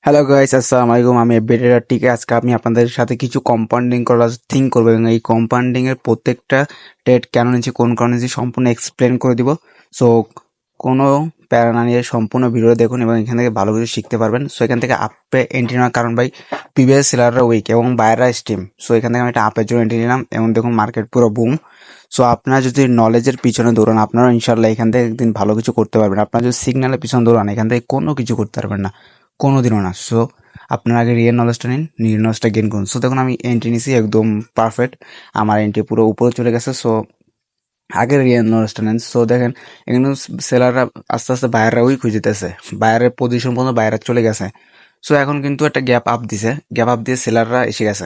Hello guys, আসসালামু আলাইকুম। আমি বেটার টিকে আজকে আমি আপনাদের সাথে কিছু কম্পাউন্ডিং করার থিঙ্ক করবো এবং এই কম্পাউন্ডিং এর প্রত্যেকটা ট্রেড কেন নিচ্ছি, কোন কারণে নিচ্ছি সম্পূর্ণ এক্সপ্লেন করে দিব। সো কোনো প্যারা না নিয়ে সম্পূর্ণ ভিডিও দেখুন এবং এখান থেকে ভালো কিছু শিখতে পারবেন। সো এখান থেকে আপে এন্ট্রি নেওয়ার কারণ ভাই প্রিভিয়াস সেলাররা উইক এবং বায়াররা স্টিম। সো এখান থেকে আমি একটা আপের জন্য এন্ট্রি নিলাম এবং দেখুন মার্কেট পুরো বুম। সো আপনারা যদি নলেজের পিছনে দৌড়ান আপনারা ইনশাল্লাহ এখান থেকে একদিন ভালো কিছু করতে পারবেন। আপনারা যদি সিগন্যালের পিছনে দৌড়ান এখান থেকে কোনো কিছু করতে পারবেন না, কোনোদিনও না। সো আপনার আগে রিয়েল নলেজটা নিন, রিয়েল নলেজটা গেন করুন। সো দেখুন আমি এন্ট্রি নিছি একদম পারফেক্ট, আমার এন্ট্রি পুরো উপরে চলে গেছে। সো আগে রিয়েল নলেজটা নেন। সো দেখেন এখানে সেলাররা আস্তে আস্তে বায়াররা উইক হয়ে যেতেছে, বায়ারের পজিশন পর্যন্ত বায়াররা চলে গেছে। সো এখন কিন্তু একটা গ্যাপ আপ দিছে, গ্যাপ আপ দিয়ে সেলাররা এসে গেছে,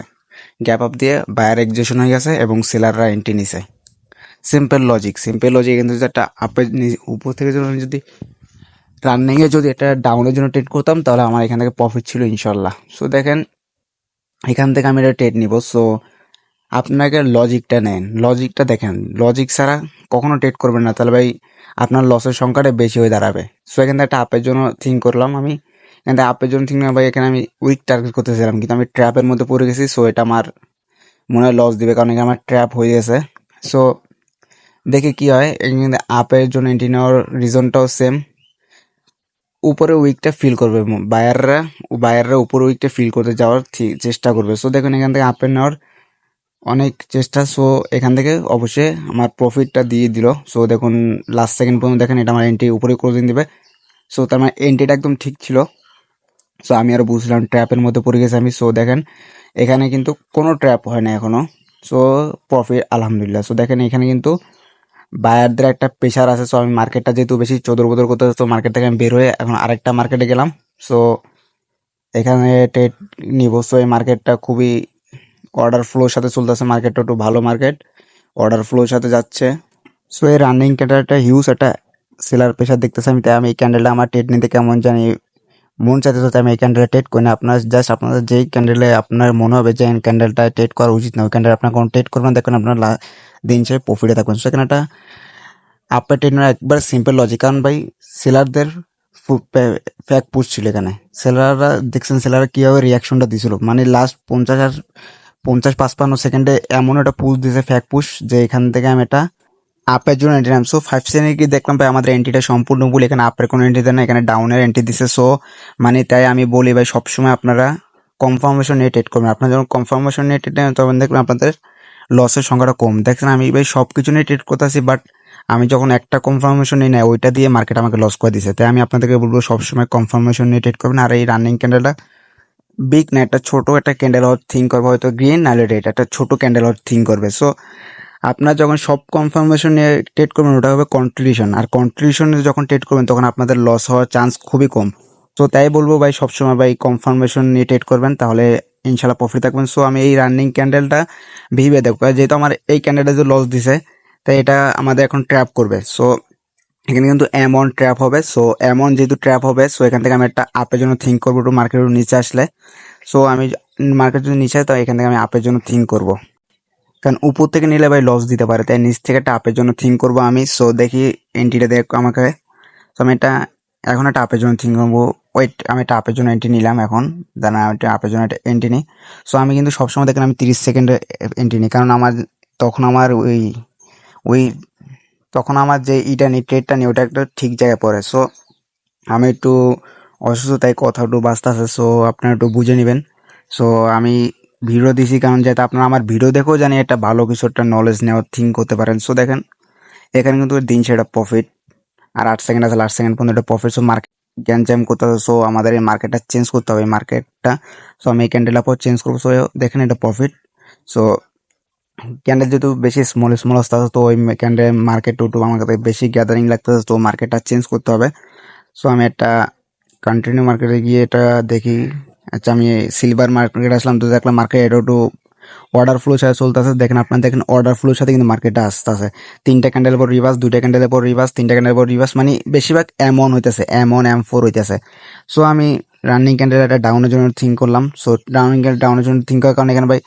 গ্যাপ আপ দিয়ে বায়ার এক্সিকিউশন হয়ে গেছে এবং সেলাররা এন্ট্রি নিছে। Simple logic, simple logic. কিন্তু যদি একটা আপের উপর থেকে যদি রানিংয়ে যদি এটা ডাউনের জন্য ট্রেড করতাম তাহলে আমার এখান থেকে প্রফিট ছিল ইনশাল্লাহ। সো দেখেন এখান থেকে আমি এটা ট্রেড নিব। সো আপনাকে লজিকটা নেন, লজিকটা দেখেন, লজিক ছাড়া কখনো ট্রেড করবেন না, তাহলে ভাই আপনার লসের সংখ্যাটা বেশি হয়ে দাঁড়াবে। সো এখান থেকে একটা আপের জন্য থিঙ্ক করলাম আমি, এখান থেকে আপের জন্য থিঙ্ক না ভাই, এখানে আমি উইক টার্গেট করতেছিলাম কিন্তু আমি ট্র্যাপের মধ্যে পড়ে গেছি। সো এটা আমার মনে হয় লস দিবে, কারণ এখানে আমার ট্র্যাপ হয়ে গেছে। সো দেখে কি হয়, এখানে আপের জন্য এন্ট্রি নেওয়ার রিজনটাও সেম। উপরে উইকটা ফিল করবে বায়াররা, বায়াররা উপরে উইকটা ফিল করতে যাওয়ার চেষ্টা করবে। সো দেখুন এখান থেকে আপে নেওয়ার অনেক চেষ্টা। সো এখান থেকে অবশ্যই আমার প্রফিটটা দিয়ে দিল। সো দেখুন লাস্ট সেকেন্ড পর্যন্ত দেখেন এটা আমার এন্ট্রি উপরে ক্লোজিং দিবে। সো তার মানে এন্ট্রিটা একদম ঠিক ছিল। সো আমি আরও বুঝলাম ট্র্যাপের মধ্যে পড়ে গেছি আমি। সো দেখেন এখানে কিন্তু কোনো ট্র্যাপ হয় না এখনও। সো প্রফিট আলহামদুলিল্লাহ। সো দেখেন এখানে কিন্তু বায়ারদের একটা প্রেশার আছে। সো আমি মার্কেটটা যেহেতু বেশি চদর বদর করতে হচ্ছে, তো মার্কেট থেকে আমি বের হয়ে এখন আরেকটা মার্কেটে গেলাম। সো এখানে ট্রেড নিব। সো এই মার্কেটটা খুবই অর্ডার ফ্লোর সাথে চলতেছে, মার্কেটটা একটু ভালো মার্কেট, অর্ডার ফ্লোর সাথে যাচ্ছে। সো এই রানিং ক্যান্ডেলটা হিউজ একটা সেলার প্রেশার দেখতেছে আমি, তাই আমি এই ক্যান্ডেলটা আমার ট্রেড নিতে কেমন জানি মন চাইতেছে, তাই আমি এই ক্যান্ডেলটা ট্রেড করি না। আপনার জাস্ট আপনাদের যেই ক্যান্ডেলে আপনার মনে হবে যে ক্যান্ডেলটা ট্রেড করা উচিত না, ওই ক্যান্ডেল আপনার কোনো ট্রেড করবেন, দেখবেন আপনার দিন শেষে প্রফিটে থাকবেন। সেখানে একটা আপের ট্রেড নেওয়া একবার সিম্পল লজিক, কারণ ভাই সেলারদের ফ্যাক পুশ ছিল এখানে। সেলাররা দেখছেন সেলাররা কীভাবে রিয়াকশনটা দিছিল, মানে লাস্ট 50-55 সেকেন্ডে এমন একটা পুশ দিয়েছে, ফ্যাক পুশ, যে এখান থেকে আমি এটা আপের জন্য এন্ট্রি নাম। সো 5 সেকেন্ডে কি দেখলাম ভাই আমাদের এন্ট্রিটা সম্পূর্ণ ভুল, এখানে আপের কোনো এন্ট্রি দেয় না, এখানে ডাউনের এন্ট্রি দিছে। সো মানে তাই আমি বলি ভাই সবসময় আপনারা কনফার্মেশন নিয়ে ট্রেড করবেন। আপনারা যখন কনফার্মেশন নিয়ে ট্রেড নেবেন তখন দেখবেন আপনাদের লসের সংখ্যাটা কম। দেখছেন আমি ভাই সব কিছু নিয়ে ট্রেড করতেছি, বাট আমি যখন একটা কনফার্মেশন নিই না, ওইটা দিয়ে মার্কেট আমাকে লস করে দিছে। তাই আমি আপনাদেরকে বলবো সবসময় কনফার্মেশন নিয়ে ট্রেড করবেন। আর এই রানিং ক্যান্ডেলটা বিগ না, একটা ছোট একটা ক্যান্ডেল হওয়ার থিঙ্ক করবে, হয়তো গ্রিন নাহলে রেড, একটা ছোট ক্যান্ডেল হওয়ার থিঙ্ক করবে। সো আপনার যখন সব কনফার্মেশন নিয়ে ট্রেড করবেন ওটা হবে কন্ট্রিবিউশন, আর কন্ট্রিবিউশনে যখন ট্রেড করবেন তখন আপনাদের লস হওয়ার চান্স খুবই কম। তো তাই বলবো ভাই সবসময় ভাই কনফার্মেশন নিয়ে ট্রেড করবেন, তাহলে ইনশাল্লাহ প্রফিট থাকবেন। সো আমি এই রানিং ক্যান্ডেলটা ভেবে দেখবো, যেহেতু আমার এই ক্যান্ডেলটা যে লস দিছে তাই এটা আমাদের এখন ট্র্যাপ করবে। সো এখানে কিন্তু এমন ট্র্যাপ হবে। সো এমন যেহেতু ট্র্যাপ হবে, সো এখান থেকে আমি একটা আপের জন্য থিঙ্ক করবো, একটু মার্কেটের নিচে আসলে। সো আমি মার্কেট যদি নিচে আসে তো এখান থেকে আমি আপের জন্য থিঙ্ক করবো, কারণ উপর থেকে নিলে ভাই লস দিতে পারে, তাই নিচ থেকে একটা আপের জন্য থিঙ্ক করবো আমি। সো দেখি এন্ট্রিটা দেখ আমাকে। তো আমি এটা এখন একটা আপের জন্য থিঙ্ক করবো। ওয়েট, আমি একটা আপের জন্য এন্ট্রি নিলাম এখন, দাঁড়া আমি একটা আপের জন্য একটা এন্ট্রি নিই। সো আমি কিন্তু সবসময় দেখেন আমি 30 সেকেন্ডে এন্ট্রি নিই, কারণ আমার তখন আমার ওই তখন আমার যে ইটা নিই, ট্রেডটা নিই, ওটা একটা ঠিক জায়গায় পড়ে। সো আমি একটু অসুস্থ তাই কথা একটু বাঁচতে আছে। সো আপনারা একটু বুঝে নেবেন। সো আমি ভিডিও দিছি কারণ যাতে আপনারা আমার ভিডিও দেখেও জানি একটা ভালো কিছু একটা নলেজ নেওয়ার থিঙ্ক করতে পারেন। সো দেখেন এখানে কিন্তু দিন সেটা প্রফিট, আর 8 সেকেন্ড আছে, 8 সেকেন্ড পর্যন্ত এটা প্রফিট। সো মার্কেট জ্ঞান জ্যাম করতে হবে। সো আমাদের এই মার্কেটটা চেঞ্জ করতে হবে, মার্কেটটা। সো আমি এই ক্যান্ডেল পর চেঞ্জ করবো। সো দেখেন এটা প্রফিট। সো ক্যান্ডেল যেহেতু বেশি স্মল স্মল আসতে আছে, তো ওই ক্যান্ডেল মার্কেট একটু আমাকে বেশি গ্যাদারিং লাগতেছে, তো মার্কেটটা চেঞ্জ করতে হবে। সো আমি একটা কন্টিনিউ মার্কেটে গিয়ে এটা দেখি। আচ্ছা আমি সিলভার মার্কেট আসলাম, তো দেখলাম মার্কেট এটা একটু অর্ডার ফ্লো সাথে চলতেছে। দেখেন আপনার দেখেন অর্ডার ফ্লোর সাথে কিন্তু মার্কেটটা আসতেছে, 3টা ক্যান্ডেলের পর রিভার্স, 2টা ক্যান্ডেলের পর রিভার্স, 3টা ক্যান্ডেলের পর রিভার্স, মানে বেশিরভাগ এমন হইতেছে, M1 M4 হইতেছে। সো আমি রানিং ক্যান্ডেল একটা ডাউনের জন্য থিঙ্ক করলাম। সো ডাউনের জন্য থিঙ্ক করার কারণে এখানে ভাই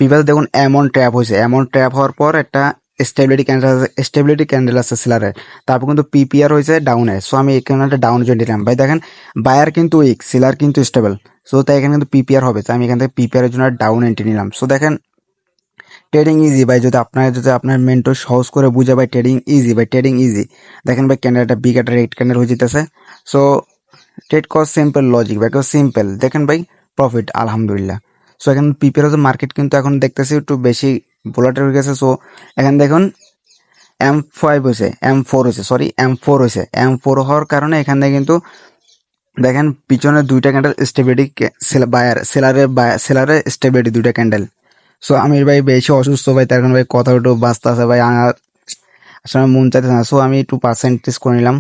প্রিভিয়াস দেখুন এমন ট্র্যাপ হয়েছে, এমন ট্র্যাপ হওয়ার পর একটা স্টেবিলিটি ক্যান্ডেল আছে সেলারের, তারপর কিন্তু পিপিআর হয়েছে ডাউনে। সো আমি এখানে একটা ডাউনের জন্য দিলাম। ভাই দেখেন বায়ার কিন্তু উইক, সেলার কিন্তু স্টেবল। সো তাই এখানে কিন্তু পিপিআর হবে, তো আমি এখান থেকে পিপিআর এর জন্য ডাউন এন্ট্রি নিলাম। সো দেখেন ট্রেডিং ইজি ভাই, যদি আপনার মেন্টর সহজ করে বুঝে ভাই, ট্রেডিং ইজি ভাই, ট্রেডিং ইজি। দেখেন ভাই ক্যান্ডেল একটা বিগ একটা রেড ক্যান্ডেল হয়ে যেতেছে। সো ট্রেড করা সিম্পল লজিক ভাই, সিম্পল। দেখেন ভাই প্রফিট আলহামদুলিল্লাহ। সো এখন পিপিআর মার্কেট কিন্তু এখন দেখতেছি একটু বেশি ভোলাটাইল হয়ে গেছে। সো এখন দেখুন M5 হয়েছে, M4 হয়েছে, সরি M4 হয়েছে। M4 হওয়ার কারণে এখানে কিন্তু দেখেন পিছনে দুইটা ক্যান্ডেল স্টেবিলিটি, সেলারের স্টেবিলিটি দুইটা ক্যান্ডেল। সো আমি ভাই বেশি অসুস্থ ভাই, তার কারণে ভাই কথা একটু বাঁচতে আছে ভাই, আমার আসলে মন চাইতেছে না। সো আমি একটু পার্সেন্টেজ করে নিলাম,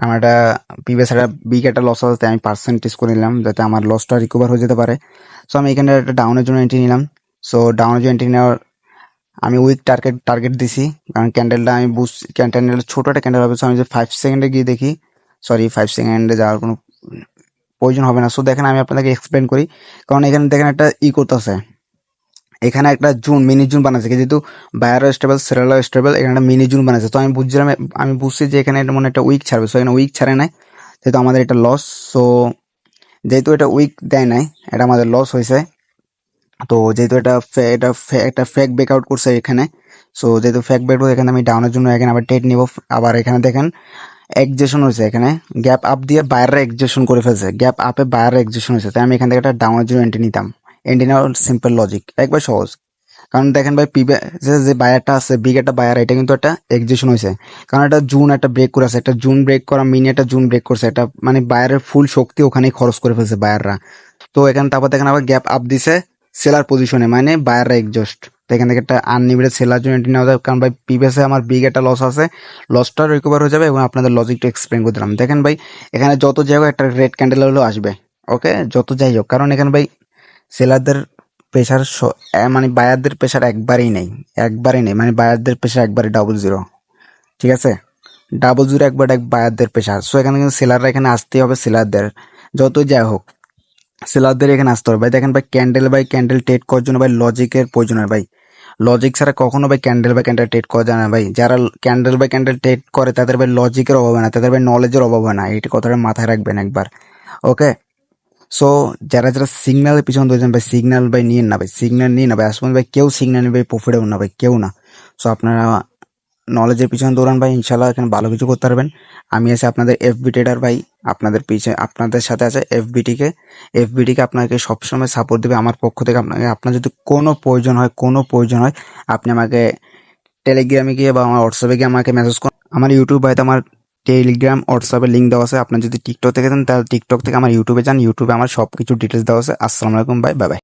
আমার একটা প্রিভিয়াস একটা বিগ একটা লস আছে, আমি পার্সেন্টেজ করে নিলাম যাতে আমার লসটা রিকভার হয়ে যেতে পারে। সো আমি এখানে একটা ডাউনের জন্য এন্ট্রি নিলাম। সো ডাউনের জন্য এন্ট্রি নেওয়ার আমি উইক টার্গেট দিছি, কারণ ক্যান্ডেলটা আমি ক্যান্ডেল ছোটো একটা ক্যান্ডেল হবে। সো আমি যে 5 সেকেন্ডে গিয়ে দেখি, সরি 5 সেকেন্ডে যাওয়ার কোনো প্রয়োজন হবে না। সো দেখেন আমি আপনাদেরকে এক্সপ্লেন করি, কারণ এখানে দেখেন একটা করতেছে, এখানে একটা মিনি জুন বানাচ্ছে, যেহেতু বায়ারও স্টেবল সেলারও স্টেবল, এখানে একটা মিনি জুন বানাচ্ছে। তো আমি বুঝছি যে এখানে এটা মনে একটা উইক ছাড়বে। সো এখানে উইক ছাড়ে নাই, যেহেতু আমাদের এটা লস। সো যেহেতু এটা উইক দেয় নাই, এটা আমাদের লস হয়েছে। তো যেহেতু একটা ফেক ব্রেকআউট করছে এখানে, সো যেহেতু ফেক ব্রেকআউট, এখানে আমি ডাউনের জন্য এখানে আবার ট্রেড নিব। আবার এখানে দেখেন এক্সেশন হয়েছে, এখানে গ্যাপ আপ দিয়ে বায়াররা এক্সেশন করে ফেলছে, গ্যাপ আপে বায়াররা এক্সেশন হয়েছে। তাই আমি এখান থেকে একটা ডাউনের জন্য এন্ট্রি নিতাম। এন্ট্রি নেওয়ার সিম্পল লজিক, একবার সহজ। কারণ দেখেন ভাই যে বায়ারটা আছে, বিগ একটা বায়ার, এটা কিন্তু একটা এক্সিশন হয়েছে, কারণ একটা একটা ব্রেক করে আছে, একটা ব্রেক করা মিনি একটা ব্রেক করছে, এটা মানে বায়ারের ফুল শক্তি ওখানেই খরচ করে ফেলছে বায়াররা। তো এখানে তারপর দেখেন আবার গ্যাপ আপ দিছে সেলার পজিশনে, মানে বায়াররা এক্সজস্ট। তো এখান থেকে একটা আনলিমিটেড সেলার জন্য এন্ট্রি নেওয়া যায়, কারণ ভাই প্রিভিয়াসে আমার বিগ একটা লস আছে, লসটা রিকভার হয়ে যাবে। এবং আপনাদের লজিকটা এক্সপ্লেন করে দিলাম। দেখেন ভাই এখানে যত যাই হোক একটা রেড ক্যান্ডেল হলেও আসবে, ওকে, যত যাই হোক, কারণ এখানে ভাই সেলারদের প্রেশার, মানে বায়ারদের প্রেশার একবারেই নেই, মানে বায়ারদের প্রেশার একবারে ডাবল জিরো, ঠিক আছে, ডাবল জিরো একবার বায়ারদের প্রেশার। সো এখানে কিন্তু সেলাররা এখানে আসতেই হবে, সেলারদের যত যাই হোক সেলারদের এখানে আসতে হবে ভাই। দেখেন ভাই ক্যান্ডেল ট্রেড করার জন্য ভাই লজিকের প্রয়োজন হয় ভাই, লজিক ছাড়া কখনো ভাই ক্যান্ডেল ট্রেড করা যায় না ভাই। যারা ক্যান্ডেল ট্রেড করে তাদের ভাই লজিকের অভাব হয় না, তাদের ভাই নলেজের অভাব হয় না, এই কথাটা মাথায় রাখবেন একবার, ওকে। সো যারা সিগন্যালের পিছনে ধরেছেন ভাই, সিগন্যাল ভাই নিয়ে না ভাই, সিগন্যাল নিয়ে না ভাই, আসলে ভাই কেউ সিগন্যাল নিয়ে ভাই প্রফিটেবল না ভাই, কেউ না। সো আপনারা নলেজের পিছনে দৌড়ান ভাই, ইনশাল্লাহ এখানে ভালো কিছু করতে পারবেন। আমি আছি আপনাদের এফবি ট্রেডার ভাই, আপনাদের সাথে আছে এফবিটিকে আপনাকে সবসময় সাপোর্ট দেবে আমার পক্ষ থেকে। আপনার যদি কোনো প্রয়োজন হয় আপনি আমাকে টেলিগ্রামে গিয়ে বা আমার হোয়াটসঅ্যাপে গিয়ে আমাকে মেসেজ করুন। আমার ইউটিউব ভাইতে আমার টেলিগ্রাম হোয়াটসঅ্যাপের লিঙ্ক দেওয়া আছে। আপনার যদি টিকটক থেকে দেন তাহলে টিকটক থেকে আমার ইউটিউবে যান, ইউটিউবে আমার সব কিছু ডিটেলস দেওয়া আছে। আসসালামু আলাইকুম ভাই, বাই বাই।